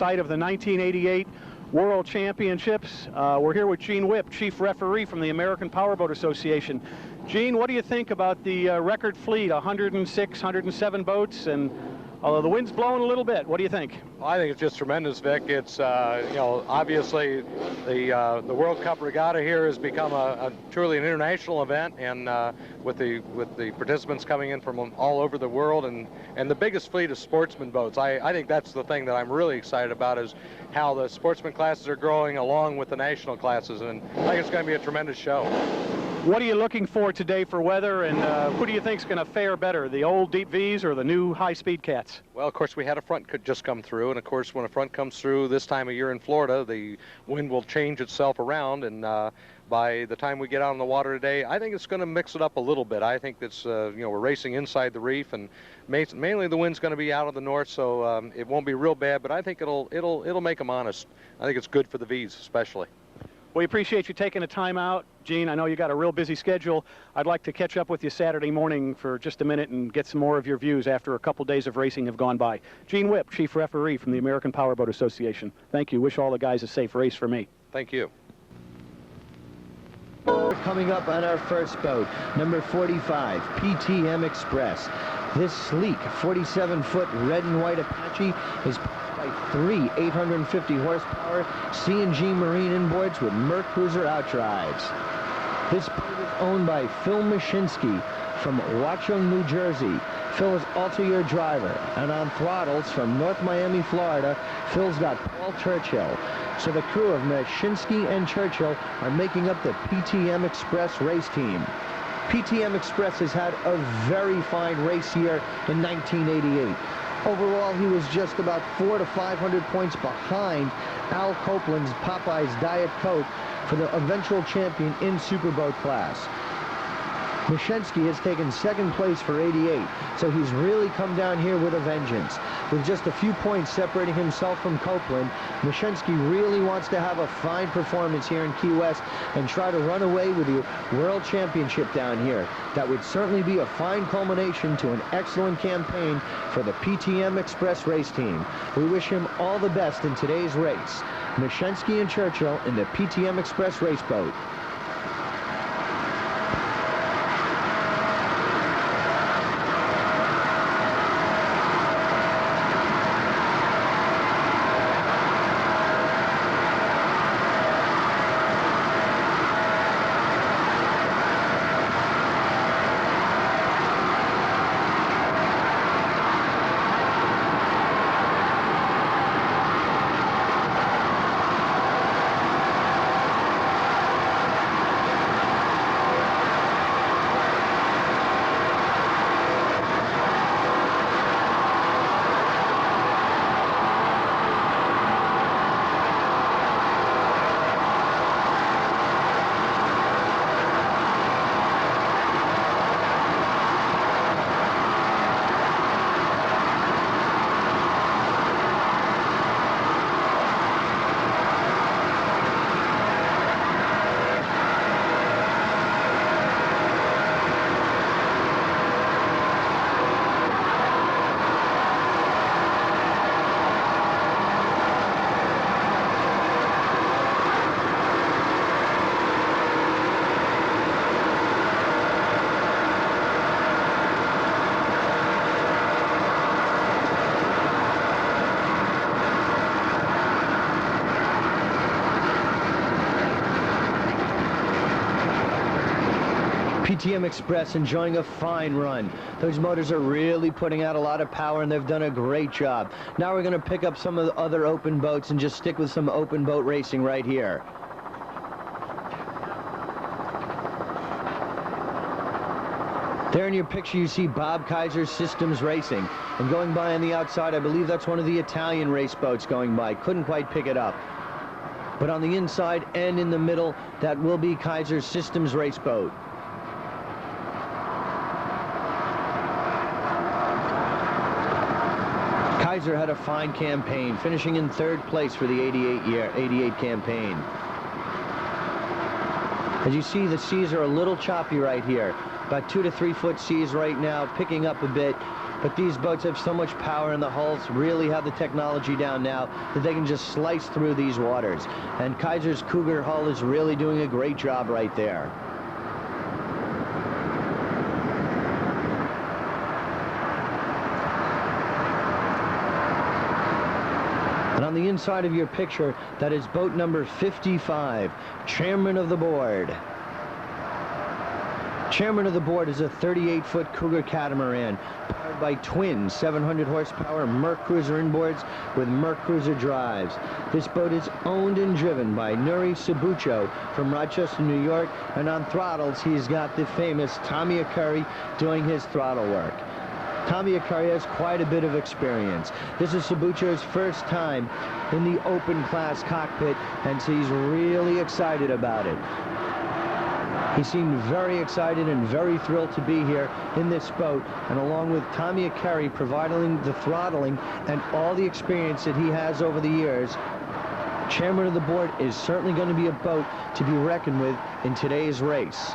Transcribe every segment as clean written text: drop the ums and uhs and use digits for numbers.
Site of the 1988 World Championships. We're here with Gene Witt, Chief Referee from the American Powerboat Association. Gene, what do you think about the record fleet, 106, 107 boats, and although the wind's blowing a little bit, what do you think? I think it's just tremendous, Vic. It's, you know, obviously the World Cup Regatta here has become a truly an international event, and with the participants coming in from all over the world, and the biggest fleet of sportsman boats. I think that's the thing that I'm really excited about, is how the sportsman classes are growing along with the national classes, and I think it's going to be a tremendous show. What are you looking for today for weather, and who do you think is going to fare better, the old deep V's or the new high-speed cats? Well, of course, we had a front could just come through, and of course, when a front comes through this time of year in Florida, the wind will change itself around, and by the time we get out on the water today, I think it's going to mix it up a little bit. I think it's, you know, we're racing inside the reef, and mainly the wind's going to be out of the north, so it won't be real bad, but I think it'll make them honest. I think it's good for the V's, especially. We appreciate you taking the time out. Gene, I know you got a real busy schedule. I'd like to catch up with you Saturday morning for just a minute and get some more of your views after a couple days of racing have gone by. Gene Witt, Chief Referee from the American Powerboat Association. Thank you. Wish all the guys a safe race for me. Thank you. Coming up on our first boat, number 45, PTM Express. This sleek 47-foot red and white Apache is by 3 850 horsepower C&G marine inboards with Merc Cruiser outdrives. This boat is owned by Phil Mashinsky from Watchung, New Jersey. Phil is also your driver, and on throttles from North Miami, Florida, Phil's got Paul Churchill. So the crew of Mashinsky and Churchill are making up the PTM Express race team. PTM Express has had a very fine race year in 1988. Overall, he was just about 400 to 500 points behind Al Copeland's Popeye's Diet Coke for the eventual champion in Superboat class. Mashinsky has taken second place for 88, so he's really come down here with a vengeance. With just a few points separating himself from Copeland, Mashinsky really wants to have a fine performance here in Key West and try to run away with the World Championship down here. That would certainly be a fine culmination to an excellent campaign for the PTM Express race team. We wish him all the best in today's race. Mashinsky and Churchill in the PTM Express race boat. PTM Express enjoying a fine run. Those motors are really putting out a lot of power, and they've done a great job. Now we're going to pick up some of the other open boats and just stick with some open boat racing right here. There in your picture you see Bob Kaiser Systems Racing, and going by on the outside I believe that's one of the Italian race boats going by. Couldn't quite pick it up. But on the inside and in the middle, that will be Kaiser Systems race boat. Kaiser had a fine campaign, finishing in third place for the 88 campaign. As you see, the seas are a little choppy right here. About 2 to 3 foot seas right now, picking up a bit. but these boats have so much power, and the hulls really have the technology down now that they can just slice through these waters. And Kaiser's Cougar hull is really doing a great job right there. And on the inside of your picture, that is boat number 55, Chairman of the Board. Chairman of the Board is a 38-foot Cougar catamaran powered by twin 700 horsepower Merc Cruiser inboards with Merc Cruiser drives. This boat is owned and driven by Nuri Sabunco from Rochester, New York, and on throttles he's got the famous Tommy Akoury doing his throttle work. Tommy Akoury has quite a bit of experience. This is Sabunco's first time in the open class cockpit, and so he's really excited about it. He seemed very excited and very thrilled to be here in this boat, and along with Tommy Akoury providing the throttling and all the experience that he has over the years, Chairman of the Board is certainly going to be a boat to be reckoned with in today's race.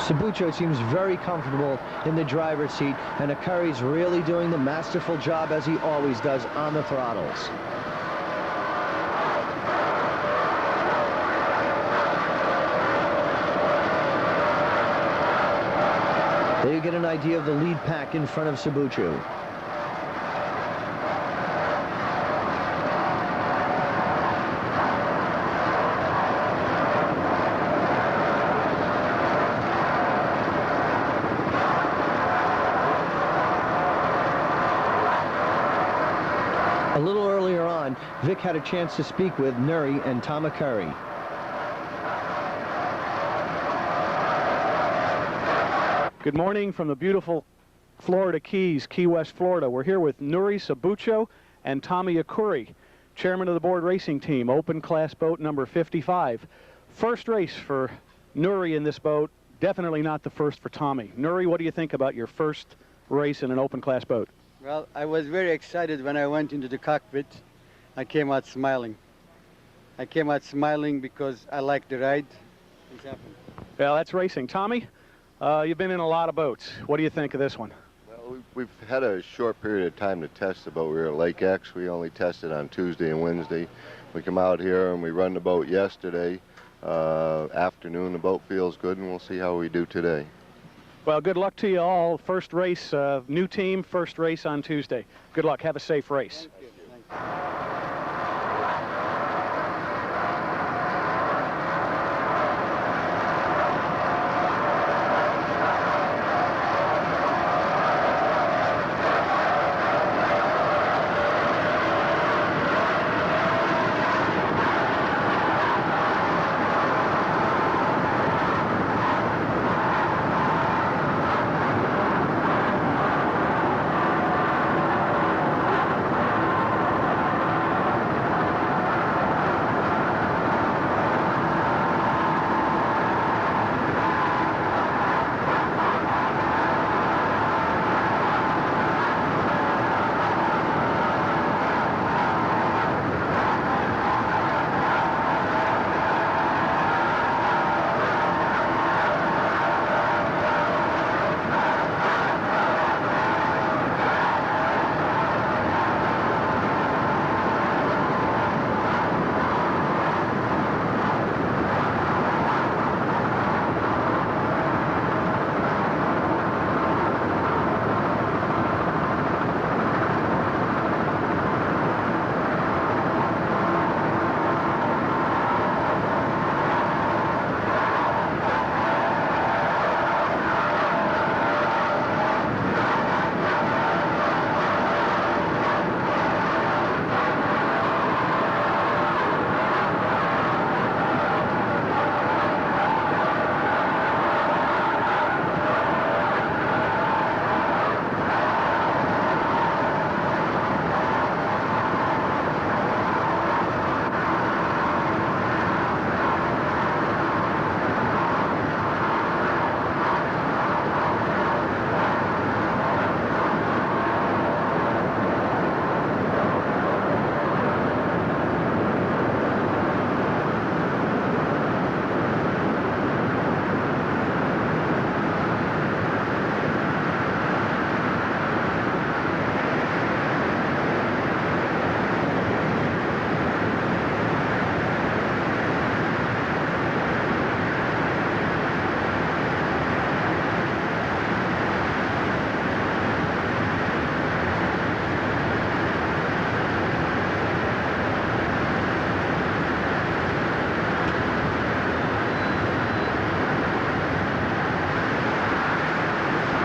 Sabunco seems very comfortable in the driver's seat, and Akoury's really doing the masterful job, as he always does, on the throttles. There you get an idea of the lead pack in front of Sabunco. A little earlier on, Vic had a chance to speak with Nuri and Tom Akoury. Good morning from the beautiful Florida Keys, Key West, Florida. We're here with Nuri Sabunco and Tommy Akoury, Chairman of the Board Racing Team, open class boat number 55. First race for Nuri in this boat, definitely not the first for Tommy. Nuri, what do you think about your first race in an open class boat? Well, I was very excited when I went into the cockpit. I came out smiling. I came out smiling because I like the ride. It's happened. Well, that's racing. Tommy, you've been in a lot of boats. What do you think of this one? Well, we've had a short period of time to test the boat. We were at Lake X. We only tested on Tuesday and Wednesday. We come out here and we run the boat yesterday afternoon. The boat feels good, and we'll see how we do today. Well, good luck to you all. First race, new team, first race on Tuesday. Good luck. Have a safe race. Thank you. Thank you.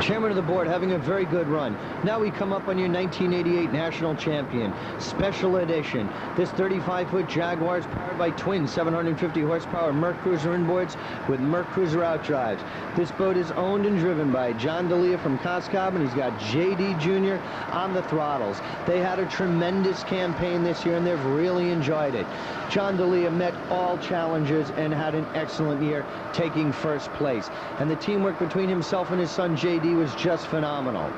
Chairman of the board, having a very good run. Now we come up on your 1988 national champion, special edition. This 35-foot Jaguar is powered by twin 750 horsepower Merc Cruiser inboards with Merc Cruiser outdrives. This boat is owned and driven by John Deia from Coscob, and he's got JD Jr. on the throttles. They had a tremendous campaign this year, and they've really enjoyed it. John Deia met all challenges and had an excellent year, taking first place. And the teamwork between himself and his son JD was just phenomenal.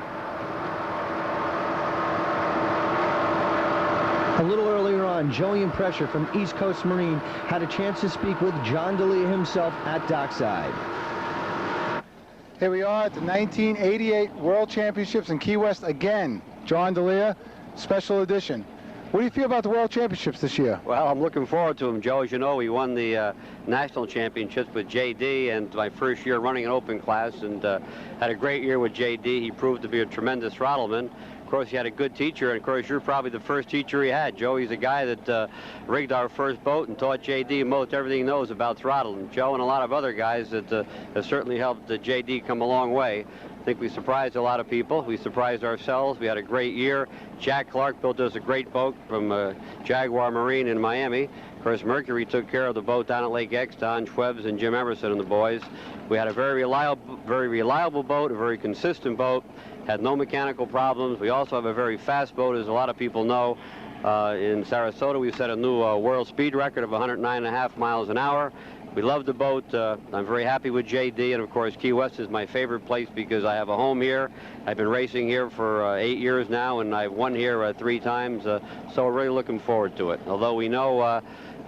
A little earlier on, Joey and Pressure from East Coast Marine had a chance to speak with John Deia himself at dockside. Here we are at the 1988 World Championships in Key West again. John Deia, special edition. What do you feel about the World Championships this year? Well, I'm looking forward to them, Joe. As you know, we won the national championships with JD, and my first year running an open class, and had a great year with JD. He proved to be a tremendous throttleman. Of course, he had a good teacher, and of course, you're probably the first teacher he had, Joe. He's a guy that rigged our first boat and taught JD most everything he knows about throttling. Joe and a lot of other guys that have certainly helped JD come a long way. I think we surprised a lot of people. We surprised ourselves. We had a great year. Jack Clark built us a great boat from Jaguar Marine in Miami. Of course, Mercury took care of the boat down at Lake X, Don Schwebs and Jim Emerson and the boys. We had a very reliable boat, a very consistent boat, had no mechanical problems. We also have a very fast boat, as a lot of people know. In Sarasota, we set a new world speed record of 109.5 miles an hour. We love the boat. I'm very happy with JD, and of course Key West is my favorite place because I have a home here. I've been racing here for 8 years now, and I've won here 3 times, so we're really looking forward to it. Although we know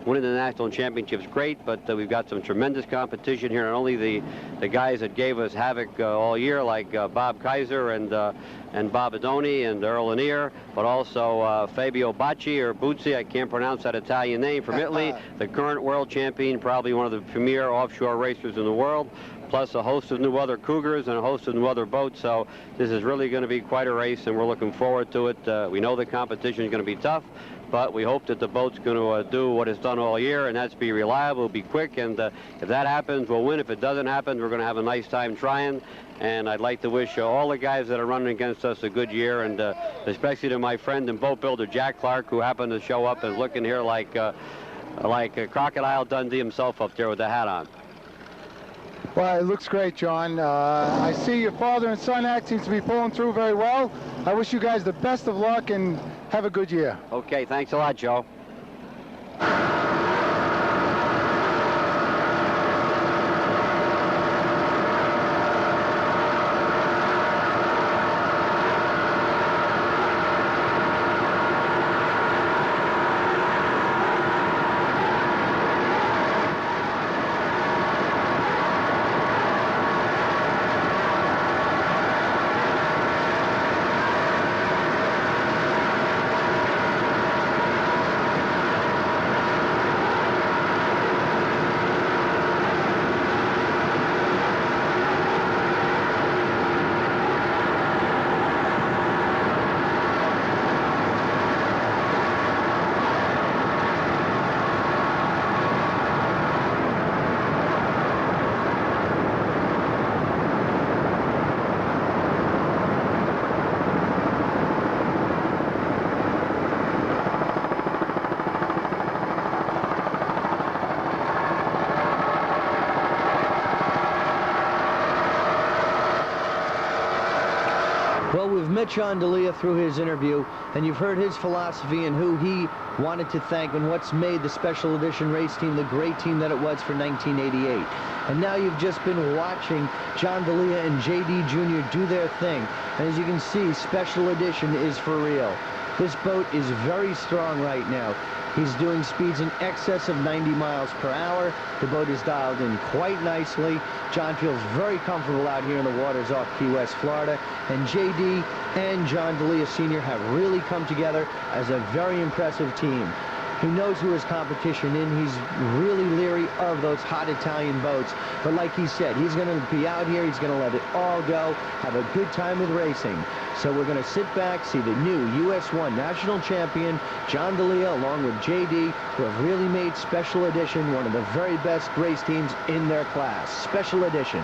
winning the national championship's great, but we've got some tremendous competition here. Not only the guys that gave us havoc all year, like Bob Kaiser and Bob Adoni and Earl Lanier, but also Fabio Bacci, or Buzzi, I can't pronounce that Italian name, from Italy, the current world champion, probably one of the premier offshore racers in the world, plus a host of new other Cougars and a host of new other boats. So this is really going to be quite a race, and we're looking forward to it. We know the competition is going to be tough, but we hope that the boat's going to do what it's done all year, and that's be reliable, be quick, and if that happens, we'll win. If it doesn't happen, we're going to have a nice time trying, and I'd like to wish all the guys that are running against us a good year, and especially to my friend and boat builder Jack Clark, who happened to show up and looking here like Crocodile Dundee himself up there with the hat on. Well, it looks great, John. I see your father and son act seems to be pulling through very well. I wish you guys the best of luck and have a good year. Okay, thanks a lot, Joe. Well, we've met John Deia through his interview, and you've heard his philosophy and who he wanted to thank and what's made the special edition race team the great team that it was for 1988. And now you've just been watching John Deia and JD Jr. do their thing. And as you can see, special edition is for real. This boat is very strong right now. He's doing speeds in excess of 90 miles per hour. The boat is dialed in quite nicely. John feels very comfortable out here in the waters off Key West, Florida. And JD and John Deia Sr. have really come together as a very impressive team. He knows who his competition is. He's really leery of those hot Italian boats. But like he said, he's going to be out here. He's going to let it all go, have a good time with racing. So we're going to sit back, see the new US1 national champion, John Deia, along with JD, who have really made Special Edition one of the very best race teams in their class. Special Edition.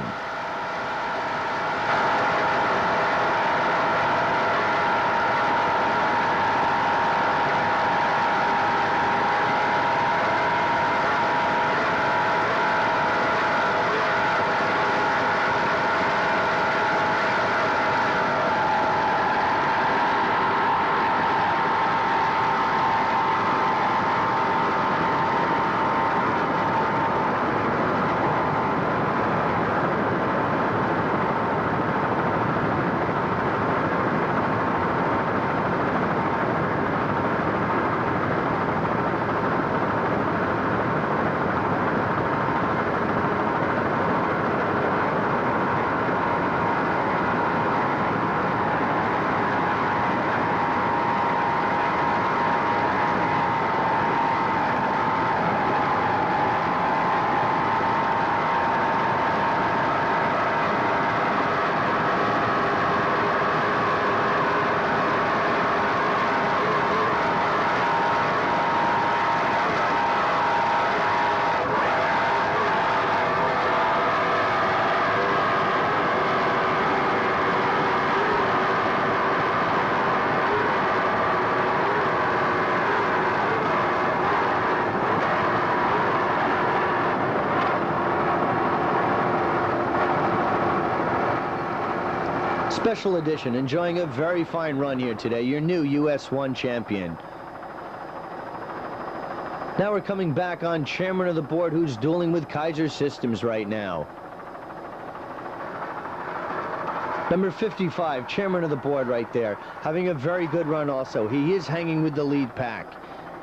Special Edition enjoying a very fine run here today. Your new US 1 champion. Now we're coming back on chairman of the board, who's dueling with Kaiser Systems right now. Number 55, chairman of the board right there, having a very good run also. He is hanging with the lead pack.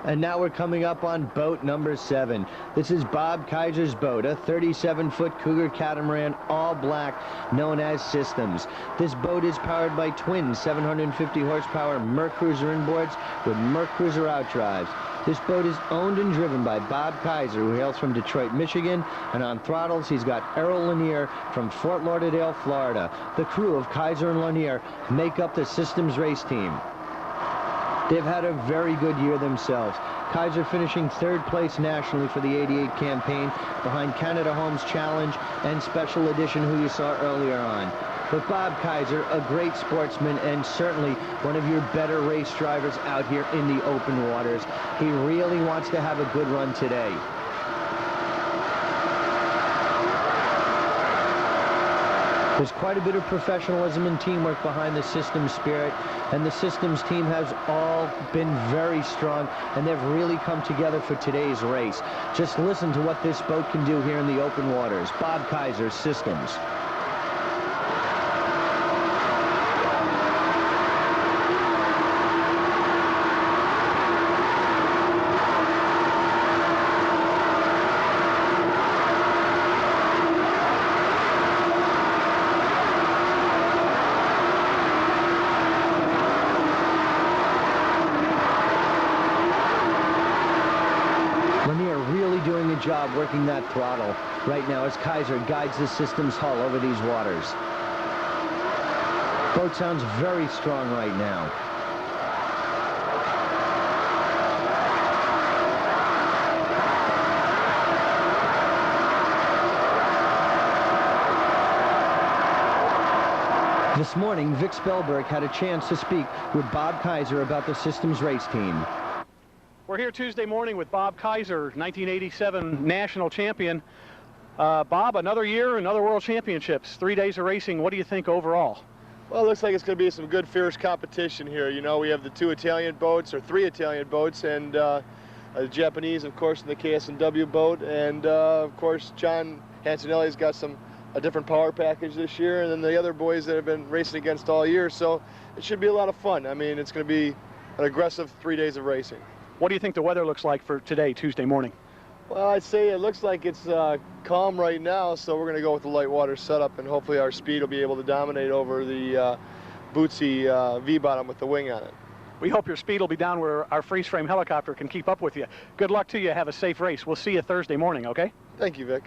And now we're coming up on boat number 7. This is Bob Kaiser's boat, a 37-foot Cougar catamaran, all black, known as Systems. This boat is powered by twin 750 horsepower Mercruiser inboards with Mercruiser outdrives. This boat is owned and driven by Bob Kaiser, who hails from Detroit, Michigan, and on throttles he's got Errol Lanier from Fort Lauderdale, Florida. The crew of Kaiser and Lanier make up the Systems race team. They've had a very good year themselves. Kaiser finishing 3rd place nationally for the 88 campaign, behind Canada Homes Challenge and Special Edition, who you saw earlier on. But Bob Kaiser, a great sportsman and certainly one of your better race drivers out here in the open waters. He really wants to have a good run today. There's quite a bit of professionalism and teamwork behind the Systems spirit, and the Systems team has all been very strong, and they've really come together for today's race. Just listen to what this boat can do here in the open waters. Bob Kaiser, Systems. Job working that throttle right now as Kaiser guides the Systems hull over these waters. Boat sounds very strong right now. This morning, Vic Spellberg had a chance to speak with Bob Kaiser about the Systems race team. We're here Tuesday morning with Bob Kaiser, 1987 national champion. Bob, another year, another world championships, 3 days of racing. What do you think overall? Well, it looks like it's going to be some good, fierce competition here. You know, we have the 2 Italian boats, or 3 Italian boats, and the Japanese, of course, in the KS&W boat. And, of course, John Hansenelli's got a different power package this year, and then the other boys that have been racing against all year. So it should be a lot of fun. I mean, it's going to be an aggressive 3 days of racing. What do you think the weather looks like for today, Tuesday morning? Well, I'd say it looks like it's calm right now, so we're going to go with the light water setup, and hopefully our speed will be able to dominate over the Bootsy V-bottom with the wing on it. We hope your speed will be down where our freeze-frame helicopter can keep up with you. Good luck to you. Have a safe race. We'll see you Thursday morning, okay? Thank you, Vic.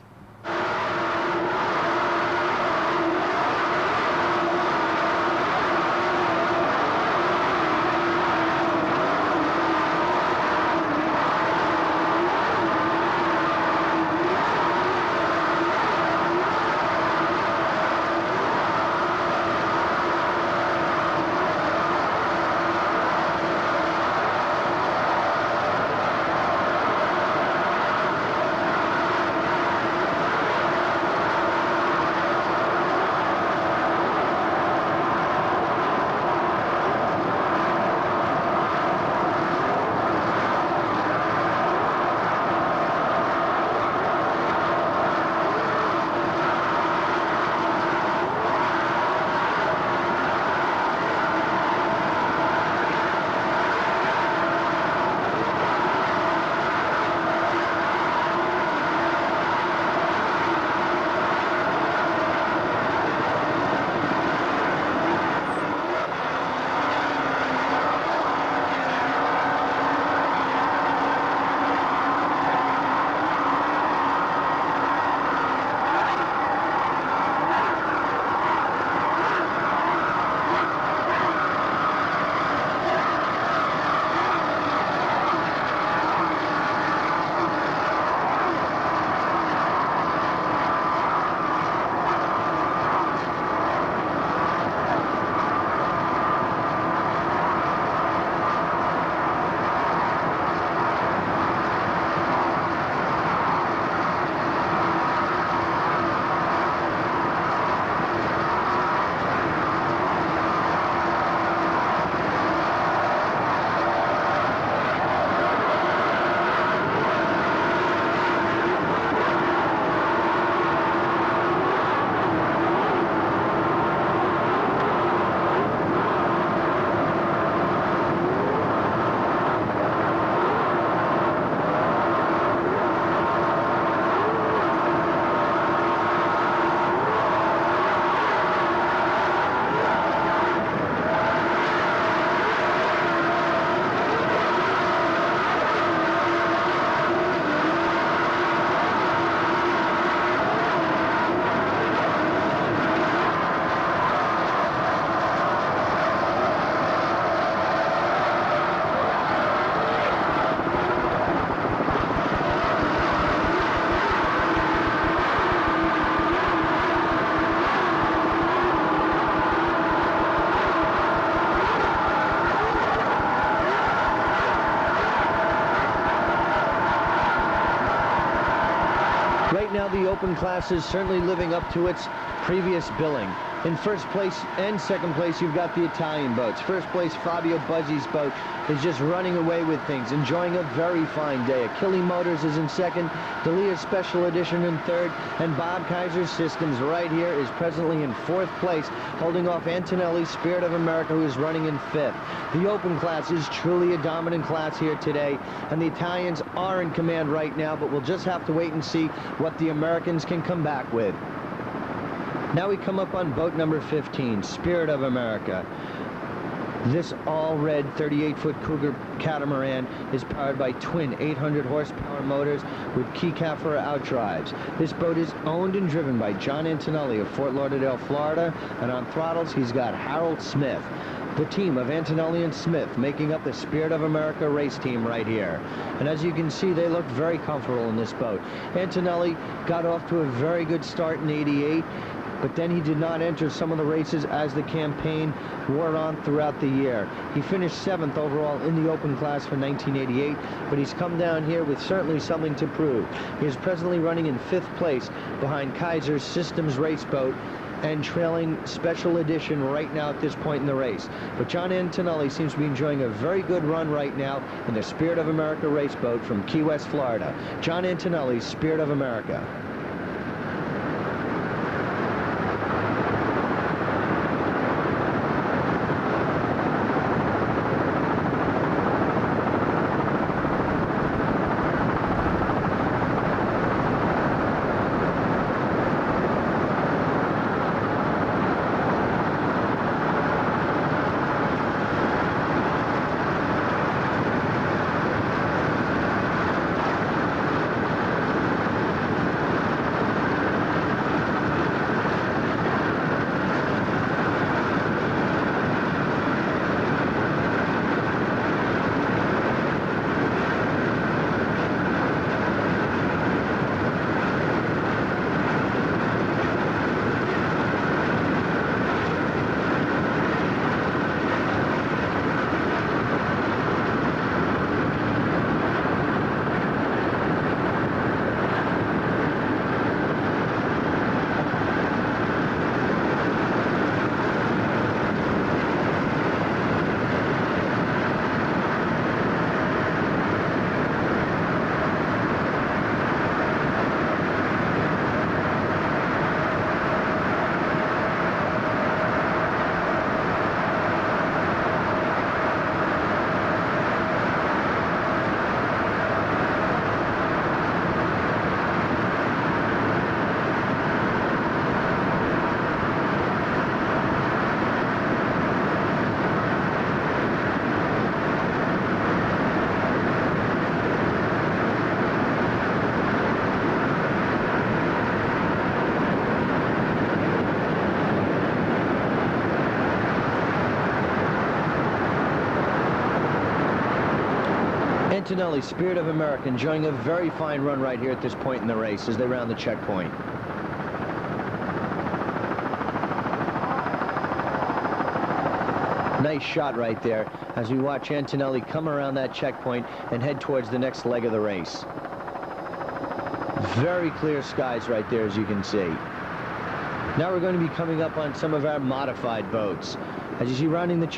open class is certainly living up to its previous billing. In first place and second place, you've got the Italian boats. First place, Fabio Buzzi's boat is just running away with things, enjoying a very fine day. Akoury Motors is in second, Deia Special Edition in third, and Bob Kaiser's Systems right here is presently in fourth place, holding off Antonelli's Spirit of America, who is running in fifth. The open class is truly a dominant class here today, and the Italians are in command right now, but we'll just have to wait and see what the Americans can come back with. Now we come up on boat number 15, Spirit of America. This all-red 38-foot Cougar catamaran is powered by twin 800 horsepower motors with Keycaffer outdrives. This boat is owned and driven by John Antonelli of Fort Lauderdale, Florida, and on throttles he's got Harold Smith. The team of Antonelli and Smith making up the Spirit of America race team right here. And as you can see, they look very comfortable in this boat. Antonelli got off to a very good start in '88. But then he did not enter some of the races as the campaign wore on throughout the year. He finished 7th overall in the open class for 1988, but he's come down here with certainly something to prove. He is presently running in 5th place behind Kaiser's Systems Raceboat and trailing Special Edition right now at this point in the race. But John Antonelli seems to be enjoying a very good run right now in the Spirit of America raceboat from Key West, Florida. John Antonelli's Spirit of America. Antonelli, Spirit of America, enjoying a very fine run right here at this point in the race as they round the checkpoint. Nice shot right there as we watch Antonelli come around that checkpoint and head towards the next leg of the race. Very clear skies right there, as you can see. Now we're going to be coming up on some of our modified boats. As you see rounding the check